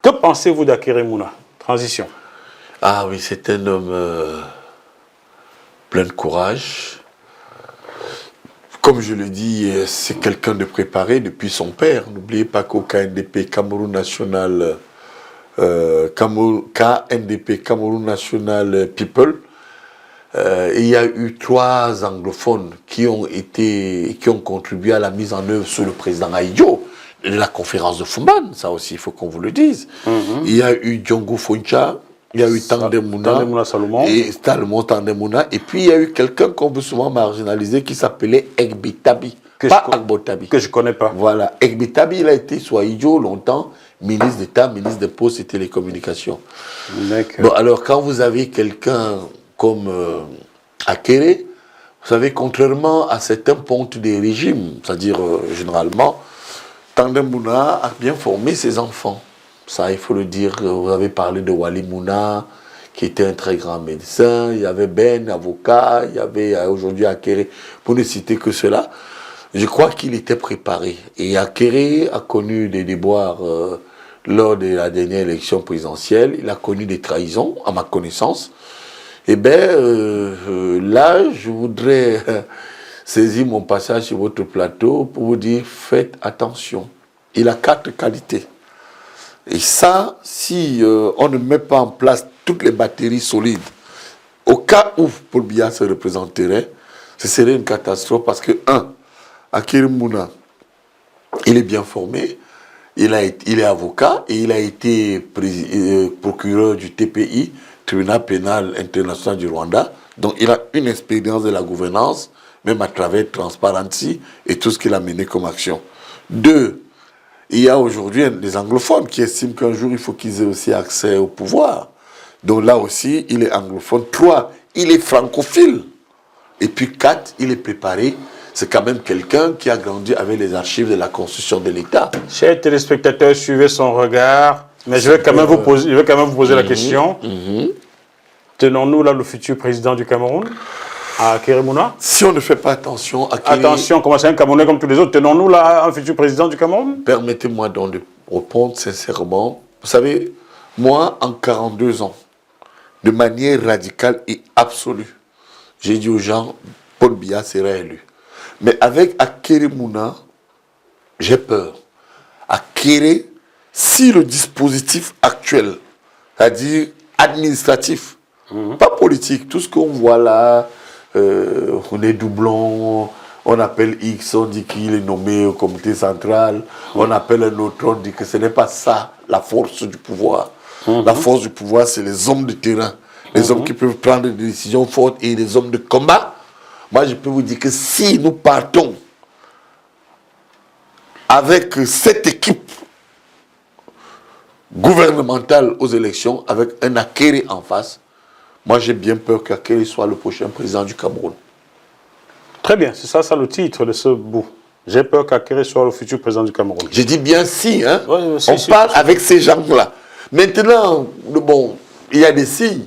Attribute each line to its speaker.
Speaker 1: Que pensez-vous d'Akere Mouna? Transition.
Speaker 2: Ah oui, c'est un homme plein de courage. Comme je le dis, c'est quelqu'un de préparé depuis son père. N'oubliez pas qu'au KNDP, Cameroun National, KNDP, Cameroun National People, il y a eu 3 anglophones qui ont contribué à la mise en œuvre sous le président Aïdjo de la conférence de Fumban. Ça aussi, il faut qu'on vous le dise. Il y a eu Djongo Foncha, il y a eu Tandemuna
Speaker 1: Salomon.
Speaker 2: Et Tandemuna. Et puis il y a eu quelqu'un qu'on veut souvent marginaliser qui s'appelait Egbitabi. Pas Agbotabi.
Speaker 1: Que je ne connais pas.
Speaker 2: Voilà. Egbitabi, il a été sous Aïdjo longtemps, ministre d'État, ministre des Postes et Télécommunications. Bon, alors quand vous avez quelqu'un comme Akere, vous savez, contrairement à certains pontes des régimes, c'est-à-dire généralement, Tandemuna a bien formé ses enfants. Ça, il faut le dire. Vous avez parlé de Wali Mouna, qui était un très grand médecin. Il y avait Ben, avocat. Il y avait aujourd'hui Akere, pour ne citer que cela. Je crois qu'il était préparé. Et Akere a connu des déboires lors de la dernière élection présidentielle. Il a connu des trahisons, à ma connaissance. Eh bien, là, je voudrais saisir mon passage sur votre plateau pour vous dire, faites attention. Il a 4 qualités. Et ça, si on ne met pas en place toutes les batteries solides, au cas où Paul Biya se représenterait, ce serait une catastrophe parce que, Akere Mouna, il est bien formé, il est avocat et il a été procureur du TPI, Tribunal pénal international du Rwanda. Donc il a une expérience de la gouvernance, même à travers Transparency et tout ce qu'il a mené comme action. 2, il y a aujourd'hui des anglophones qui estiment qu'un jour il faut qu'ils aient aussi accès au pouvoir. Donc là aussi, il est anglophone. 3, il est francophile. Et puis 4, il est préparé. C'est quand même quelqu'un qui a grandi avec les archives de la Constitution de l'État.
Speaker 1: Chers téléspectateurs, suivez son regard. Mais je vais quand même vous poser la question. Tenons-nous là le futur président du Cameroun, Akere Mouna?
Speaker 2: Si on ne fait pas attention,
Speaker 1: Attention, comment c'est un Camerounais comme tous les autres, tenons-nous là un futur président du Cameroun?
Speaker 2: Permettez-moi donc de répondre sincèrement. Vous savez, moi, en 42 ans, de manière radicale et absolue, j'ai dit aux gens, Paul Biya sera élu. Mais avec Akere Mouna, j'ai peur. Akere, si le dispositif actuel, c'est-à-dire administratif, pas politique, tout ce qu'on voit là, on est doublon, on appelle X, on dit qu'il est nommé au comité central, on appelle un autre, on dit que ce n'est pas ça la force du pouvoir. La force du pouvoir, c'est les hommes de terrain, les hommes qui peuvent prendre des décisions fortes et les hommes de combat. Moi, je peux vous dire que si nous partons avec cette équipe gouvernementale aux élections, avec un Akere en face, moi j'ai bien peur qu'Akere soit le prochain président du Cameroun.
Speaker 1: Très bien, c'est ça le titre de ce bout. J'ai peur qu'Akere soit le futur président du Cameroun.
Speaker 2: Je dis bien si, hein.
Speaker 1: Oui,
Speaker 2: on parle avec ces gens-là. Maintenant, bon, il y a des signes.